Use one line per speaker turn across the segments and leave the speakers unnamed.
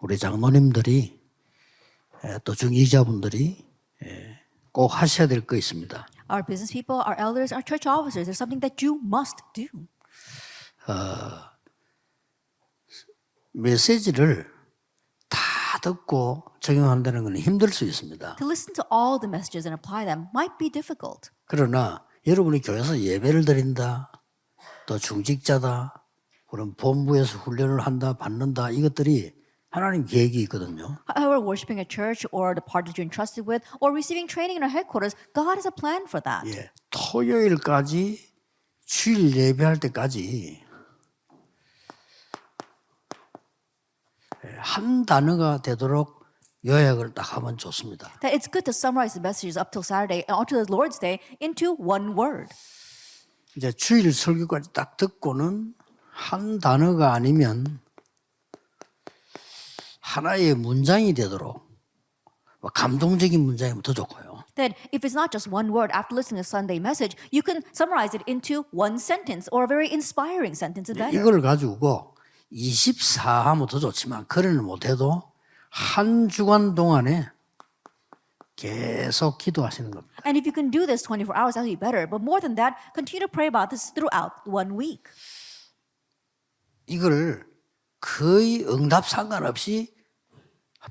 우리 장로님들이 또 중직자분들이 꼭 하셔야 될 거 있습니다.
Our business people, our elders, our church officers, there's something that you must do.
메시지를 다 듣고 적용한다는 건 힘들 수 있습니다.
To listen to all the messages and apply them might be difficult.
그러나 여러분이 교회에서 예배를 드린다, 또 중직자다, 그럼 본부에서 훈련을 한다, 받는다, 이것들이 하나님 계획이 있거든요.
However, worshiping a church or the part that you're entrusted with or receiving training in our headquarters, God has a plan for that.
예, 토요일까지 주일 예배할 때까지 한 단어가 되도록 요약을 딱 하면 좋습니다.
That it's good to summarize the messages up till Saturday and onto the Lord's Day into one word.
이제 주일 설교까지 딱 듣고는 한 단어가 아니면 하나의 문장이 되도록 감동적인 문장이면 더 좋고요.
That if it's not just one word after listening to Sunday message, you can summarize it into one sentence or a very inspiring sentence.
이걸 가지고 24 하면 더 좋지만 그래는 못해도 한 주간 동안에 계속 기도하시는 겁니다.
And if you can do this 24 hours, that'll be better. But more than that, continue to pray about this throughout 1 week.
이걸 거의 응답 상관없이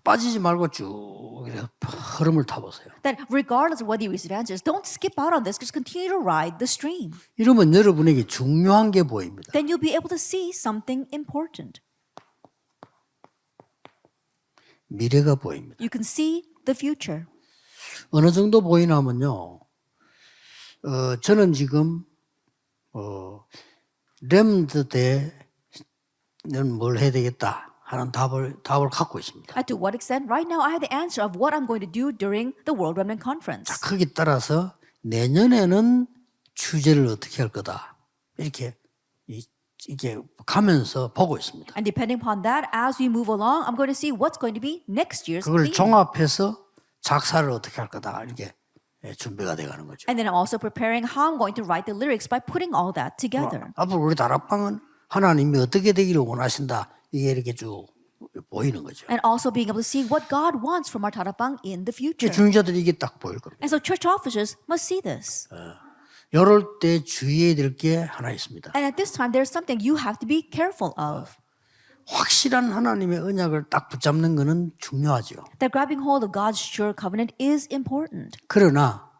빠지지 말고 쭉 흐름을 타보세요.
That regardless of whether you receive answers, don't skip out on this. Just continue to ride the stream.
이러면 여러분에게 중요한 게 보입니다.
Then you'll be able to see something important.
미래가 보입니다.
You can see the future.
어느 정도 보이냐면요. 저는 지금 렘드 때는 뭘 해야 되겠다 하는 답을 갖고 있습니다.
To what extent? Right now, I have the answer of what I'm going to do during the World Remnant Conference.
자, 거기에 따라서 내년에는 주제를 어떻게 할 거다. 이렇게 가면서 보고 있습니다.
And depending upon that, as we move along, I'm going to see what's going to be next year's
그걸
theme.
종합해서 작사를 어떻게 할 거다. 이렇게 준비가 돼가는 거죠.
And then I'm also preparing how I'm going to write the lyrics by putting all that together.
앞으로 우리 다락방은 하나님이 어떻게 되기를 원하신다. 이게 이렇게 쭉 보이는 거죠.
And also being able to see what God wants from our tarapang in the future.
중직자들이 이게 딱 보일 겁니다.
And so church officers must see this.
이럴 때 주의해야 될 게 하나 있습니다.
And at this time, there's something you have to be careful of.
확실한 하나님의 언약을 딱 붙잡는 것은 중요하죠.
That grabbing hold of God's sure covenant is important.
그러나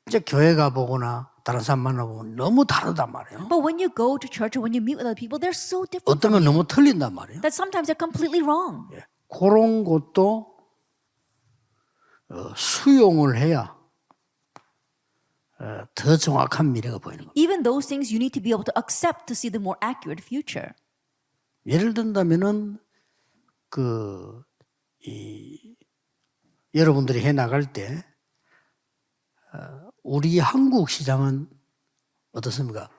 이제 교회 가보거나 다른 사람 만나보면 너무 다르단 말이에요.
But when you go to church or when you meet with other people, they're so different.
어떤 건 너무 틀린단 말이에요.
That sometimes they're completely wrong.
그런 것도 수용을 해야 더 정확한 미래가 보이는 겁니다.
Even those things you need to be able to accept to see the more accurate future.
예를 든다면은 여러분들이 해 나갈 때 우리 한국 시장은 어떻습니까?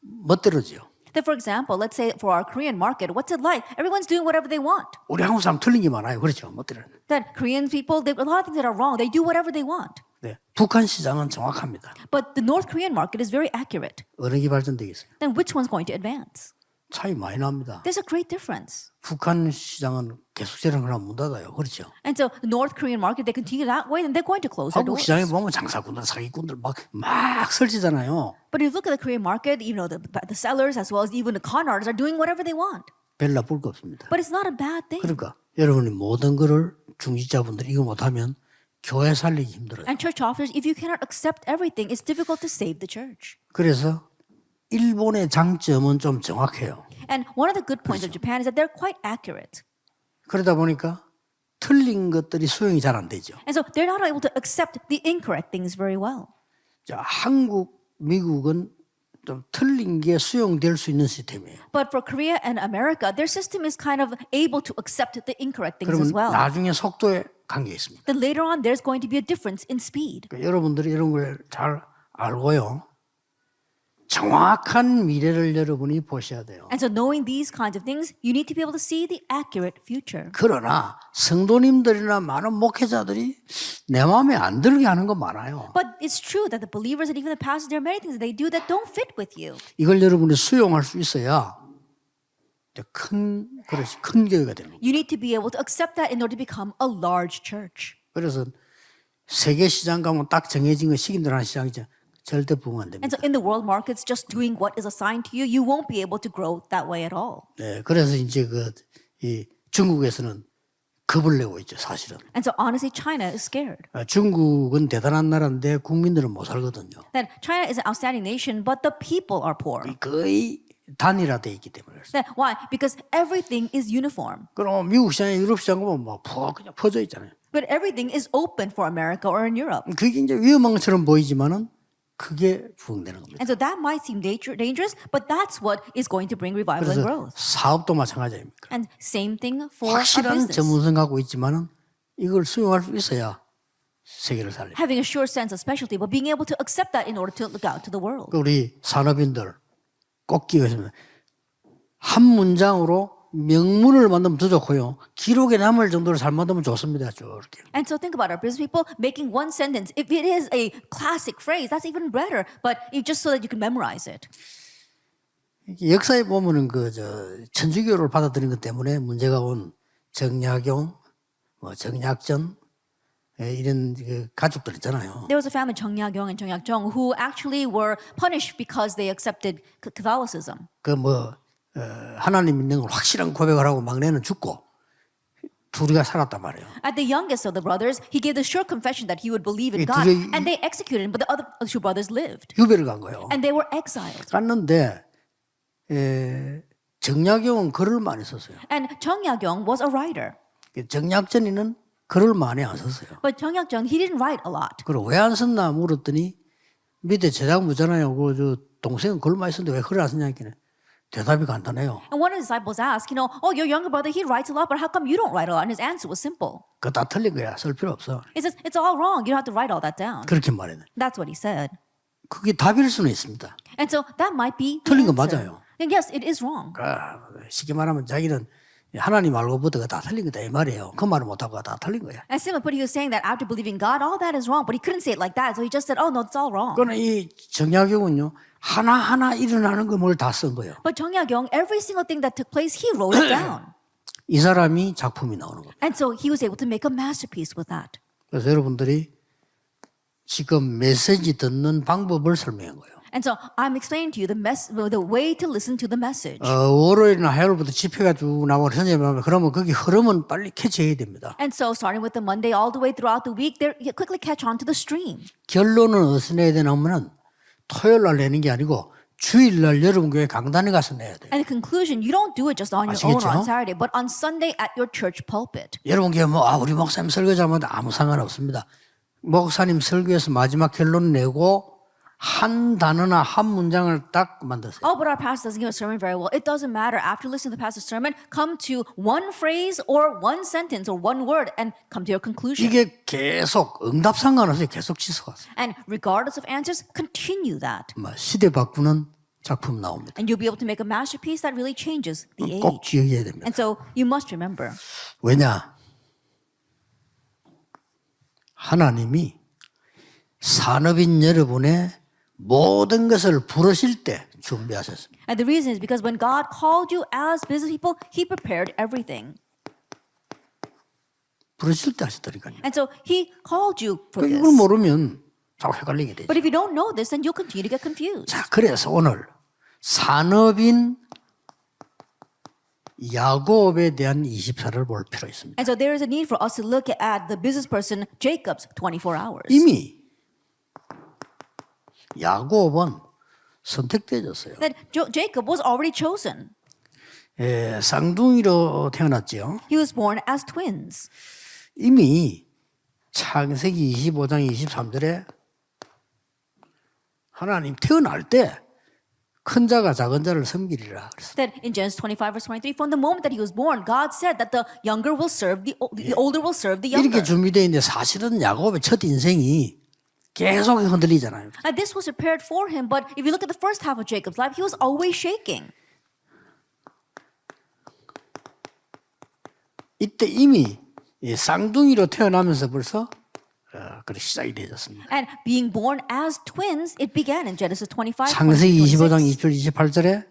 멋대로죠.
That for example, let's say for our Korean market, what's it like? Everyone's doing whatever they want.
우리 한국 사람 틀린 게 많아요. 그렇죠? 멋대로.
That Korean people, a lot of things that are wrong. They do whatever they want.
네, 북한 시장은 정확합니다.
But the North Korean market is very accurate.
어느 게 발전되겠어요?
Then which one's going to advance?
차이 많이 납니다.
There's a great difference.
북한 시장은 계속 저런 거랑 문 닫아요. 그렇죠?
And so the North Korean market, they continue that way, then they're going to close their
한국
doors.
시장에 보면 장사꾼들, 사기꾼들 막 설치잖아요.
But if you look at the Korean market, you know, the sellers as well as even the con artists are doing whatever they want.
별 나쁠 거 없습니다.
But it's not a bad thing.
그러니까 여러분이 모든 거를 중직자분들이 이거 못하면 교회 살리기 힘들어요.
And church officers, if you cannot accept everything, it's difficult to save the church.
그래서 일본의 장점은 좀 정확해요.
And one of the good points of Japan is that they're quite accurate.
그러다 보니까 틀린 것들이 수용이 잘 안 되죠.
And so they're not able to accept the incorrect things very well.
자, 한국, 미국은 좀 틀린 게 수용될 수 있는 시스템이에요.
But for Korea and America, their system is kind of able to accept the incorrect things
그러면
as well.
나중에 속도에 관계 있습니다.
Then later on, there's going to be a difference in speed.
그러니까 여러분들이 이런 걸 잘 알고요. 정확한 미래를 여러분이 보셔야 돼요.
And so knowing these kinds of things, you need to be able to see the accurate future.
그러나 성도님들이나 많은 목회자들이 내 마음에 안 들게 하는 거 많아요.
But it's true that the believers and even the pastors, there are many things that they do that don't fit with you.
이걸 여러분이 수용할 수 있어야 이제 큰 교회가 되는 거예요.
You need to be able to accept that in order to become a large church.
그래서 세계 시장 가면 딱 정해진 거 시킨들 하는 시장이죠. 절대 부흥 안 됩니다.
And so in the world markets, just doing what is assigned to you, you won't be able to grow that way at all.
네, 그래서 이제 이 중국에서는 겁을 내고 있죠, 사실은.
And so honestly, China is scared.
중국은 대단한 나라인데 국민들은 못 살거든요.
That China is an outstanding nation, but the people are poor.
거의 단일화돼 있기 때문에.
That, why? Because everything is uniform.
그럼 미국 시장에 유럽 시장 보면 막 그냥 퍼져 있잖아요.
But everything is open for America or in Europe.
그게 이제 위험한 것처럼 보이지만은 그게 부흥되는 겁니다.
And so that might seem dangerous, but that's what is going to bring revival and
그래서
growth.
사업도 마찬가지입니다.
And same thing for our
확실한
business.
전문성 갖고 있지만은 이걸 수용할 수 있어야 세계를 살립니다.
Having a sure sense of specialty, but being able to accept that in order to look out to the world.
우리 산업인들 꼭 기억하시면 한 문장으로 명문을 만들면 더 좋고요. 기록에 남을 정도로 잘 만들면 좋습니다. 이렇게.
And so think about our business people making one sentence. If it is a classic phrase, that's even better. But just so that you can memorize it.
역사에 보면은 천주교를 받아들인 것 때문에 문제가 온 정약용, 정약전 이런 가족들 있잖아요.
There was a family, 정약용 and 정약정, who actually were punished because they accepted Catholicism.
하나님 있는 걸 확실한 고백을 하고 막내는 죽고 둘이가 살았단 말이에요.
At the youngest of the brothers, he gave the sure confession that he would believe in God, and they executed him. But the other two brothers lived,
유배를 간 거예요.
and they were exiled.
갔는데 정약용은 글을 많이 썼어요.
And Chung Ya-kyung was a writer,
정약전이는 글을 많이 안 썼어요.
but Chung Ya-kyung, he didn't write a lot.
그리고 왜 안 썼나 물었더니 밑에 제작부잖아요. 동생은 글을 많이 썼는데 왜 글을 안 썼냐 했더니 대답이 간단해요.
And one of the disciples asked, oh, your younger brother, he writes a lot, but how come you don't write a lot? And his answer was simple.
그거 다 틀린 거야. 쓸 필요 없어.
He says, it's all wrong. You don't have to write all that down.
그렇게 말해요.
That's what he said.
그게 답일 수는 있습니다.
And so that might be the
틀린 거
answer.
맞아요.
And yes, it is wrong.
쉽게 말하면 자기는 하나님 알고부터가 다 틀린 거다 이 말이에요. 그 말을 못하고 다 틀린 거야.
As Simon put, he was saying that after believing God, all that is wrong, but he couldn't say it like that. So he just said, oh, no, it's all wrong.
그러나 이 정약용은요. 하나하나 일어나는 거 뭘 다 쓴 거예요.
But Chung Ya-kyung, every single thing that took place, he wrote it down.
이 사람이 작품이 나오는 겁니다.
And so he was able to make a masterpiece with that.
그래서 여러분들이 지금 메시지 듣는 방법을 설명한 거예요.
And so I'm explaining to you the way to listen to the message.
월요일이나 화요일부터 집회가 쭉 나오고 선생님하면 그러면 거기 흐름은 빨리 캐치해야 됩니다.
And so starting with the Monday all the way throughout the week, you quickly catch on to the stream.
결론은 어디서 내야 되냐면은 토요일 날 내는 게 아니고 주일 날 여러분 교회 강단에 가서 내야 돼요.
And the conclusion, you don't do it just on your own
아시겠죠?
or on Saturday, but on Sunday at your church pulpit.
여러분 교회 우리 목사님 설교자면 아무 상관없습니다. 목사님 설교에서 마지막 결론 내고 한 단어나 한 문장을 딱 만드세요.
Oh, but our pastor doesn't give a sermon very well. It doesn't matter. After listening to the pastor's sermon, come to one phrase or one sentence or one word and come to your conclusion.
이게 계속 응답 상관없이 계속 지속하세요.
And regardless of answers, continue that.
시대 바꾸는 작품 나옵니다.
And you'll be able to make a masterpiece that really changes the
꼭
age.
기억해야 됩니다.
And so you must remember.
왜냐? 하나님이 산업인 여러분의 모든 것을 부르실 때 준비하셨습니다.
And the reason is because when God called you as business people, He prepared everything.
부르실 때 하셨다니까요.
And so He called you for
이걸
this.
모르면 자꾸 헷갈리게 되죠.
But if you don't know this, then you'll continue to get confused.
자, 그래서 오늘 산업인 야곱에 대한 24를 볼 필요가 있습니다.
And so there is a need for us to look at the business person Jacob's 24 hours.
이미 야곱은 선택되어졌어요.
That Jacob was already chosen.
쌍둥이로 태어났죠.
He was born as twins.
이미 창세기 25장 23절에 하나님 태어날 때 큰 자가 작은 자를 섬기리라 그랬어요.
That in Genesis 25 verse 23, from the moment that he was born, God said that the younger will serve the older will serve the younger.
이렇게 준비되어 있는데 사실은 야곱의 첫 인생이 계속 흔들리잖아요.
And this was prepared for him, but if you look at the first half of Jacob's life, he was always shaking.
이때 이미 쌍둥이로 태어나면서 벌써 그렇게 시작이 되었습니다.
And being born as twins, it began in Genesis 25.
창세기 25장
26.
20절 28절에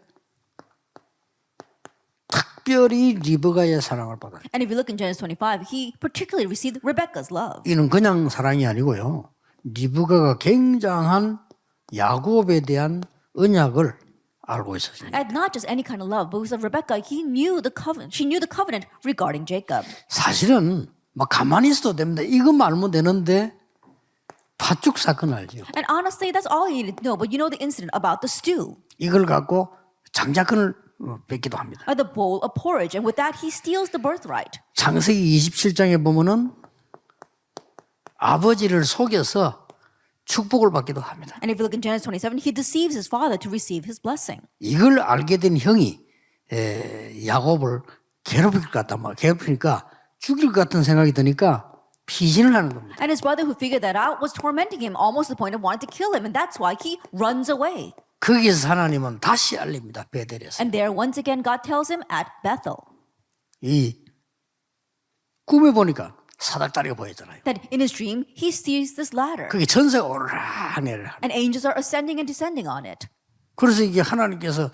탁 특별히 리브가의 사랑을 받았죠.
And if you look in Genesis 25, he particularly received Rebecca's love.
이는 그냥 사랑이 아니고요. 리브가가 굉장한 야곱에 대한 언약을 알고 있었습니다.
And not just any kind of love, but with Rebecca, he knew the covenant. She knew the covenant regarding Jacob.
사실은 막 가만히 있어도 됩니다. 이것만 알면 되는데 팥죽 사건 알죠?
And honestly, that's all you need to know. But you know the incident about the stew,
이걸 갖고 장자권을 뺏기도 합니다.
or the bowl of porridge, and with that he steals the birthright.
창세기 27장에 보면은 아버지를 속여서 축복을 받기도 합니다.
And if you look in Genesis 27, he deceives his father to receive his blessing.
이걸 알게 된 형이 야곱을 괴롭힐 것 같다. 괴롭히니까 죽일 것 같은 생각이 드니까 피신을 하는 겁니다.
And his brother who figured that out was tormenting him almost to the point of wanting to kill him. And that's why he runs away.
거기서 하나님은 다시 알립니다. 베델에서.
And there once again God tells him at Bethel
이 꿈에 보니까 사닥다리가 보였잖아요.
that in his dream he sees this ladder.
그게 전세가 오르락내리락 하는.
And angels are ascending and descending on it.
그래서 이게 하나님께서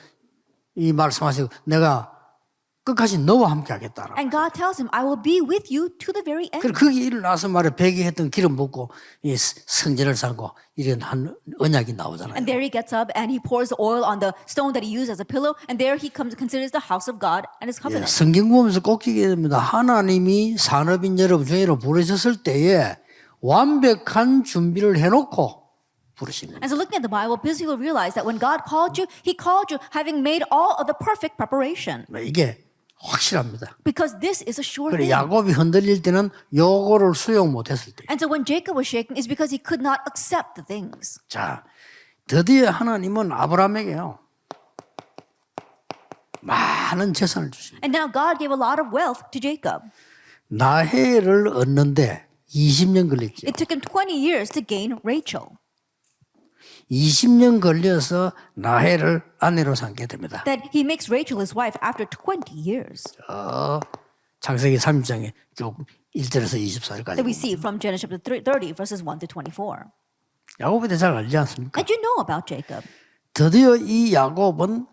이 말씀하시고 내가 끝까지 너와 함께 하겠다라고.
And God tells him, I will be with you to the very end.
그래서 거기 일어나서 말에 배기했던 기름 붓고 이 성전을 삼고 이런 한 언약이 나오잖아요.
And there he gets up and he pours the oil on the stone that he used as a pillow. And there he comes considers the house of God and his covenant.
성경 보면서 꼭 기억해야 됩니다. 하나님이 산업인 여러분 중에로 부르셨을 때에 완벽한 준비를 해놓고 부르신 겁니다.
And so looking at the Bible, people realize that when God called you, he called you having made all of the perfect preparation.
이게 확실합니다.
Because this is a sure
그래
thing.
야곱이 흔들릴 때는 요거를 수용 못했을 때.
And so when Jacob was shaken, it's because he could not accept the things.
자, 드디어 하나님은 아브라함에게요 많은 재산을 주십니다.
And now God gave a lot of wealth to Jacob.
나헬을 얻는데 20년 걸렸죠.
It took him 20 years to gain Rachel.
20년 걸려서 나헬을 아내로 삼게 됩니다.
That he makes Rachel his wife after 20 years.
창세기 30장에 조금 1절에서 24절까지.
That we see from Genesis chapter 30 verses 1 to 24.
야곱에 대해 잘 알지 않습니까?
And you know about Jacob.
드디어 이 야곱은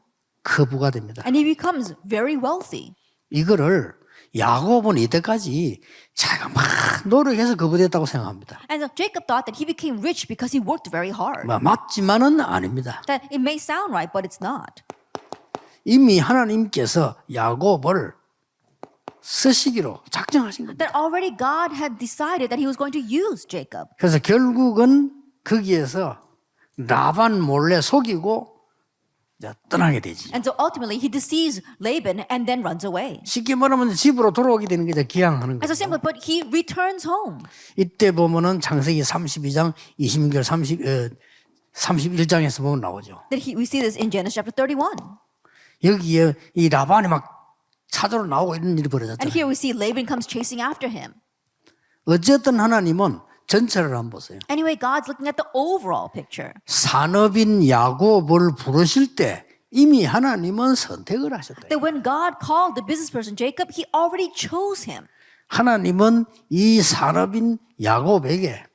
거부가 됩니다.
And he becomes very wealthy.
이거를 야곱은 이때까지 자기가 막 노력해서 거부됐다고 생각합니다.
And so Jacob thought that he became rich because he worked very hard.
맞지만은 아닙니다.
That it may sound right, but it's not.
이미 하나님께서 야곱을 쓰시기로 작정하신 겁니다.
That already God had decided that he was going to use Jacob.
그래서 결국은 거기에서 라반 몰래 속이고 이제 떠나게 되지.
And so ultimately he deceives Laban and then runs away.
쉽게 말하면 집으로 돌아오게 되는 게 이제 기양하는
And so
거죠.
simply put, he returns home.
이때 보면은 창세기 32장 26절 31장에서 보면 나오죠.
That we see this in Genesis chapter 31.
여기에 이 라반이 막 찾으러 나오고 이런 일이
And
벌어졌잖아요.
here we see Laban comes chasing after him.
어쨌든 하나님은 전체를 한번 보세요.
Anyway, God's looking at the overall picture.
산업인 야곱을 부르실 때 이미 하나님은 선택을 하셨다.
That when God called the business person Jacob, he already chose him.
하나님은 이 산업인 야곱에게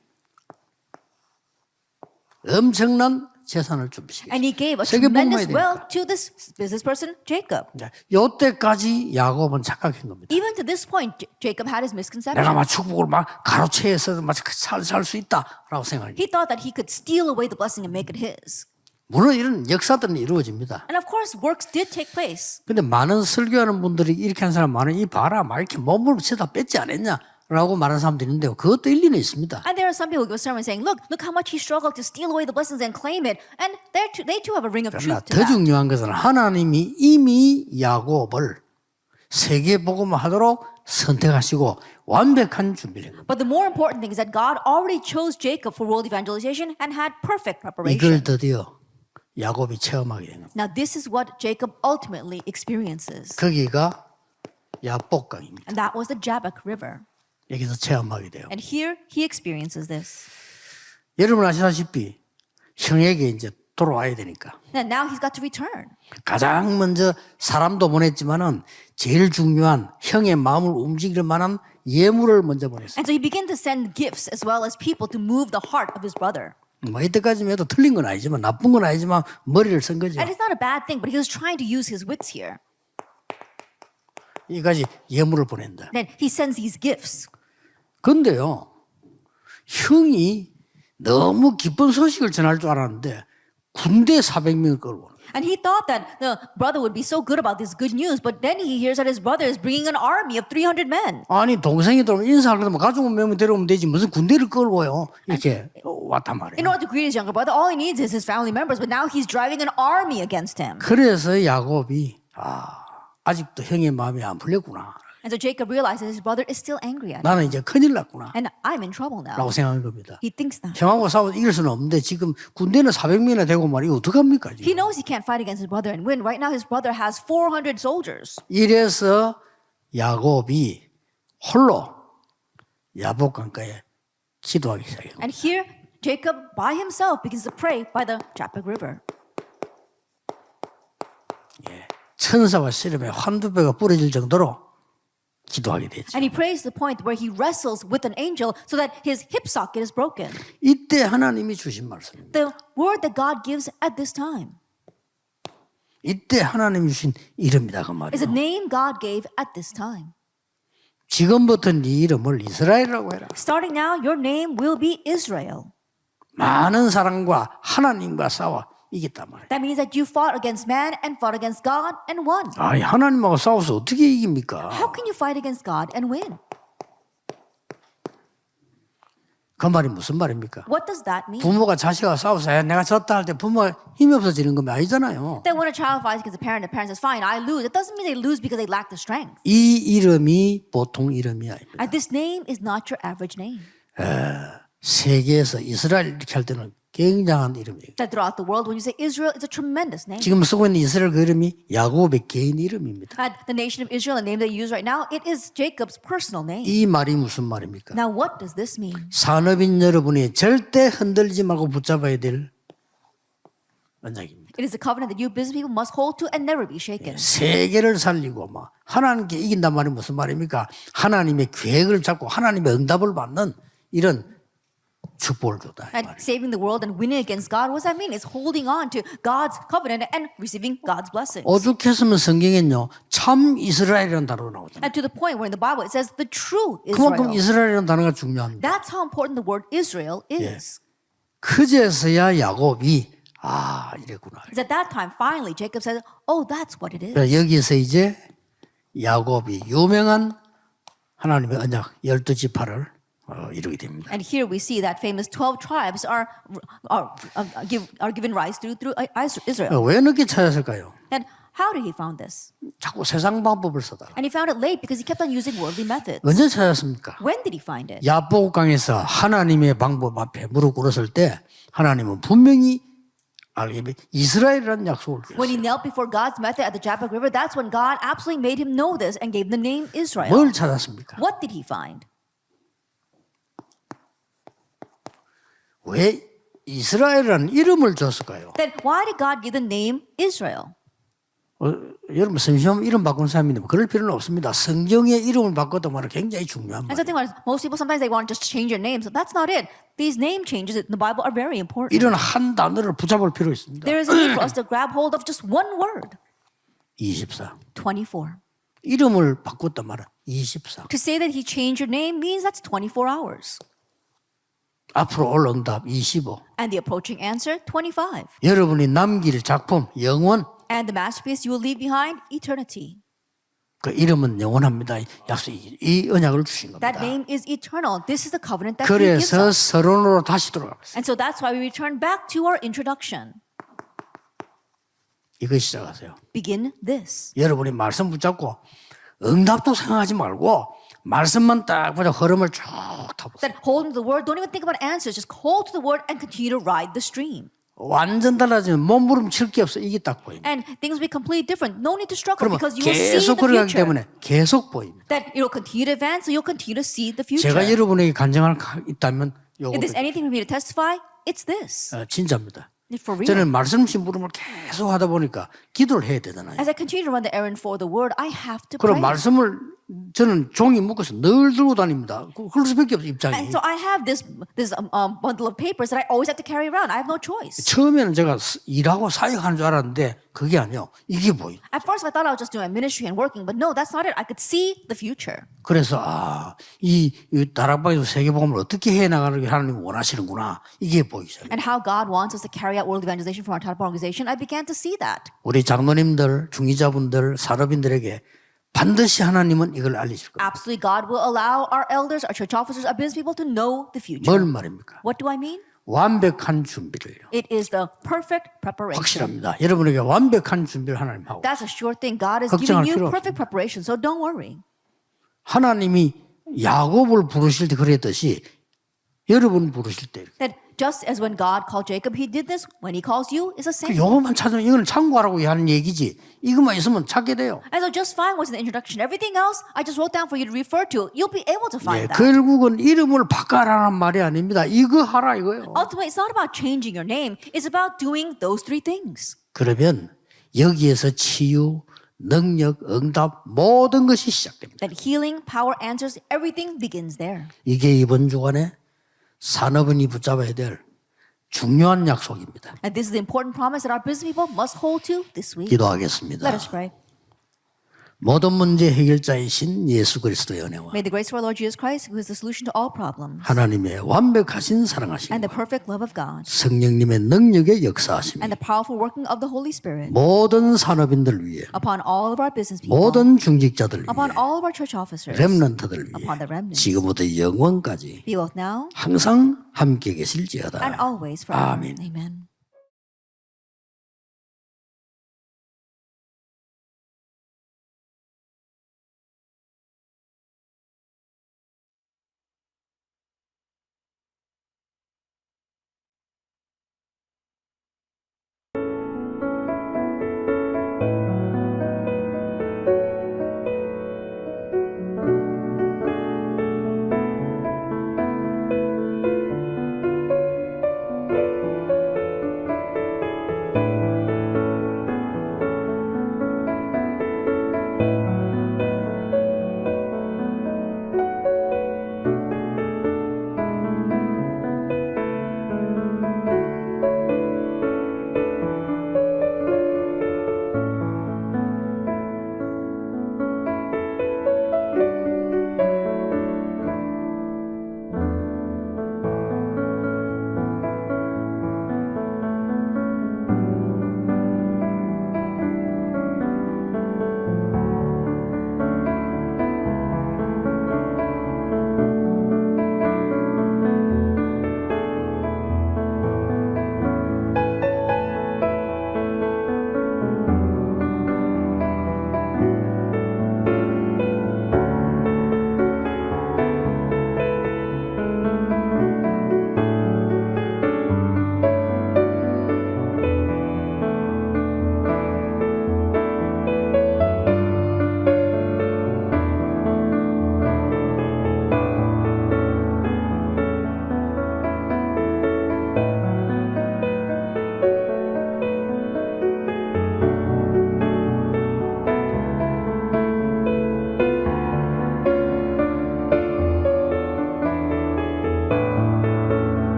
엄청난 재산을 준비시켰어요.
And he gave a
세계
tremendous
복음화에
wealth to this business person Jacob.
이때까지 야곱은 착각한 겁니다.
Even to this point, Jacob had his
내가
misconception.
막 축복을 막 가로채에서 살 수 있다라고 생각해요.
He thought that he could steal away the blessing and make it his.
물론 이런 역사들은 이루어집니다.
And of course, works did take place.
근데 많은 설교하는 분들이 이렇게 하는 사람 많은 이 봐라 막 이렇게 몸을 채다 뺐지 않았냐라고 말하는 사람들이 있는데 그것도 일리는 있습니다.
And there are some people who give a sermon saying, look how much he struggled to steal away the blessings and claim it. And they too have a ring of
그러나
truth to
더
that.
중요한 것은 하나님이 이미 야곱을 세계 복음화하도록 선택하시고 완벽한 준비를 한 겁니다.
But the more important thing is that God already chose Jacob for world evangelization and had perfect
이걸
preparation.
드디어 야곱이 체험하게 된 겁니다.
Now this is what Jacob ultimately experiences.
거기가 야복강입니다.
And that was the Jabbok River.
여기서 체험하게 돼요.
And here he experiences this.
여러분 아시다시피 형에게 이제 돌아와야 되니까
And now he's got to return.
가장 먼저 사람도 보냈지만은 제일 중요한 형의 마음을 움직일 만한 예물을 먼저 보냈어요.
And so he began to send gifts as well as people to move the heart of his brother.
뭐 이때까지만 해도 틀린 건 아니지만 나쁜 건 아니지만 머리를 쓴 거죠.
And it's not a bad thing, but he was trying to use his wits here.
이까지 예물을 보낸다.
Then he sends these gifts.
근데요, 형이 너무 기쁜 소식을 전할 줄 알았는데 군대 400명을 끌고 오는.
And he thought that the brother would be so good about this good news, but then he hears that his brother is bringing an army of 300 men.
아니 동생이 들어오면 인사하려면 가족 몇명 데려오면 되지 무슨 군대를 끌고요 이렇게 왔단 말이에요.
In order to greet his younger brother, all he needs is his family members, but now he's driving an army against him.
그래서 야곱이 아직도 형의 마음이 안 풀렸구나.
And so Jacob realizes his brother is still angry at him.
나는 이제 큰일 났구나
And I'm in trouble now.
라고 생각한 겁니다.
He thinks that.
형하고 싸워서 이길 수는 없는데 지금 군대는 400명이나 되고 말이야 어떡합니까
He
지금.
knows he can't fight against his brother and win. Right now his brother has 400 soldiers.
이래서 야곱이 홀로 야복강가에 기도하기 시작해요.
And here Jacob by himself begins to pray by the Jabbok River.
천사와 씨름에 한두 배가 부러질 정도로 기도하게 되죠.
And he prays to the point where he wrestles with an angel so that his hip socket is broken.
이때 하나님이 주신 말씀입니다.
The word that God gives at this time
이때 하나님이 주신 이름이다 그
is a
말이에요.
name God gave at this time.
지금부터 네 이름을 이스라엘이라고 해라.
Starting now, your name will be Israel.
많은 사람과 하나님과 싸워 이겼단 말이에요.
That means that you fought against man and fought against God and won.
아니 하나님하고 싸워서 어떻게 이깁니까?
How can you fight against God and win?
그 말이 무슨 말입니까?
What does that mean?
부모가 자식과 싸워서 내가 졌다 할 때 부모가 힘이 없어지는 건 아니잖아요.
That when a child fights against a parent, the parent says, fine, I lose. It doesn't mean they lose because they lack the strength.
이 이름이 보통 이름이 아닙니다.
And this name is not your average name.
세계에서 이스라엘 이렇게 할 때는 굉장한 이름이에요.
That throughout the world, when you say Israel, it's a tremendous name.
지금 쓰고 있는 이스라엘 그 이름이 야곱의 개인 이름입니다.
And the nation of Israel, the name that you use right now, it is Jacob's personal name.
이 말이 무슨 말입니까?
Now, what does this mean?
산업인 여러분이 절대 흔들리지 말고 붙잡아야 될 언약입니다.
It is a covenant that you business people must hold to and never be shaken.
세계를 살리고 막 하나님께 이긴단 말이 무슨 말입니까? 하나님의 계획을 잡고 하나님의 응답을 받는 이런 축복을 줬다.
And saving the world and winning against God, what does that mean? It's holding on to God's covenant and receiving God's blessings.
오죽했으면 성경엔요 참 이스라엘이라는 단어가 나오잖아요.
And to the point where in the Bible it says the true
그만큼
Israel.
이스라엘이라는 단어가 중요합니다.
That's how important the word Israel is.
그제서야 야곱이 이랬구나.
It's at that time, finally, Jacob says, oh, that's what it is.
그래서 여기서 이제 야곱이 유명한 하나님의 언약 12지파를 이루게 됩니다.
And here we see that famous 12 tribes are given rise through Israel.
왜 늦게 찾았을까요?
And how did he found this?
자꾸 세상 방법을 쓰다가.
And he found it late because he kept on using worldly methods.
언제 찾았습니까?
When did he find it?
야복강에서 하나님의 방법 앞에 무릎 꿇었을 때 하나님은 분명히 알게 이스라엘이라는 약속을
When he
주셨어요.
knelt before God's method at the Jabbok River, that's when God absolutely made him know this and gave the name Israel.
뭘 찾았습니까?
What did he find?
왜 이스라엘이라는 이름을 줬을까요?
Then why did God give the name Israel?
여러분 성경 이름 바꾼 사람인데 뭐 그럴 필요는 없습니다. 성경의 이름을 바꿔도 말은 굉장히 중요한
And so
말이에요.
the thing was, most people sometimes they want to just change their names. That's not it. These name changes in the Bible are very important.
이런 한 단어를 붙잡을 필요 있습니다.
There is a need for us to grab hold of just one word.
24.
24.
이름을 바꿨단 말은 24.
To say that he changed your name means that's 24 hours.
앞으로 올 응답 25.
And the approaching answer, 25.
여러분이 남길 작품 영원.
And the masterpiece you will leave behind, eternity.
그 이름은 영원합니다. 약속 이 언약을 주신 겁니다.
That name is eternal. This is the covenant that he gives
그래서
us.
서론으로 다시 돌아가겠습니다.
And so that's why we return back to our introduction.
이거 시작하세요.
Begin this.
여러분이 말씀 붙잡고 응답도 생각하지 말고 말씀만 딱 보자 흐름을 쭉 타보세요.
That hold to the word. Don't even think about answers. Just hold to the word and continue to ride the stream.
완전 달라지면 몸부림칠 게 없어. 이게 딱 보입니다.
And things will be completely different. No need to struggle
그러면
because you will see
계속
the
걸어가기
future.
때문에 계속 보입니다.
That it will continue to advance, so you'll continue to see the future.
제가 여러분에게 간증할 있다면 요거
If there's anything for me to testify, it's this.
진짜입니다.
For real.
저는 말씀 심부름을 계속 하다 보니까 기도를 해야 되잖아요.
As I continue to run the errand for the word, I have to
그럼
pray.
말씀을 저는 종이 묶어서 늘 들고 다닙니다. 그럴 수밖에 없어 입장이.
And so I have this bundle of papers that I always have to carry around. I have no choice.
처음에는 제가 일하고 사역하는 줄 알았는데 그게 아니요. 이게 보여.
At first, I thought I was just doing my ministry and working, but no, that's not it. I could see the future.
그래서 이 다락방에서 세계복음을 어떻게 해나가는 게 하나님 원하시는구나. 이게 보이기 시작해요.
And how God wants us to carry out world evangelization from our type of organization, I began to see that.
우리 장로님들, 중위자분들, 산업인들에게 반드시 하나님은 이걸 알려줄 거예요.
Absolutely, God will allow our elders, our church officers, our business people to know the future.
뭘 말입니까?
What do I mean?
완벽한 준비를요.
It is the perfect preparation.
확실합니다. 여러분에게 완벽한 준비를 하나님 하고
That's a sure thing. God is
걱정할
giving
필요
you perfect preparation, so don't worry.
하나님이 야곱을 부르실 때 그랬듯이 여러분 부르실 때
That just as when God called Jacob, He did this. When He calls you, it's the same.
요것만 찾으면 이건 참고하라고 하는 얘기지. 이것만 있으면 찾게 돼요.
And so just find what's in the introduction. Everything else, I just wrote down for you to refer to. You'll be able to find that.
결국은 이름을 바꿔라는 말이 아닙니다. 이거 하라 이거예요.
Ultimately, it's not about changing your name. It's about doing those three things.
그러면 여기에서 치유, 능력, 응답 모든 것이 시작됩니다.
That healing, power, answers, everything begins there.
이게 이번 주간에 산업인이 붙잡아야 될 중요한 약속입니다.
And this is the important promise that our business people must hold to this week.
기도하겠습니다.
Let us pray.
모든 문제 해결자이신 예수 그리스도의 은혜와
May the grace of our Lord Jesus Christ, who is the solution to all problems,
하나님의 완벽하신 사랑하심,
and the perfect love of God,
성령님의 능력의 역사하심,
and the powerful working of the Holy Spirit
모든 산업인들 위해,
upon all of our business people,
모든 중직자들
upon
위해,
all of our church officers,
렘넌트들
upon the
위해,
remnants,
지금부터 영원까지
be both now
항상 함께 계실지어다.
and always forever.
아멘.
Amen.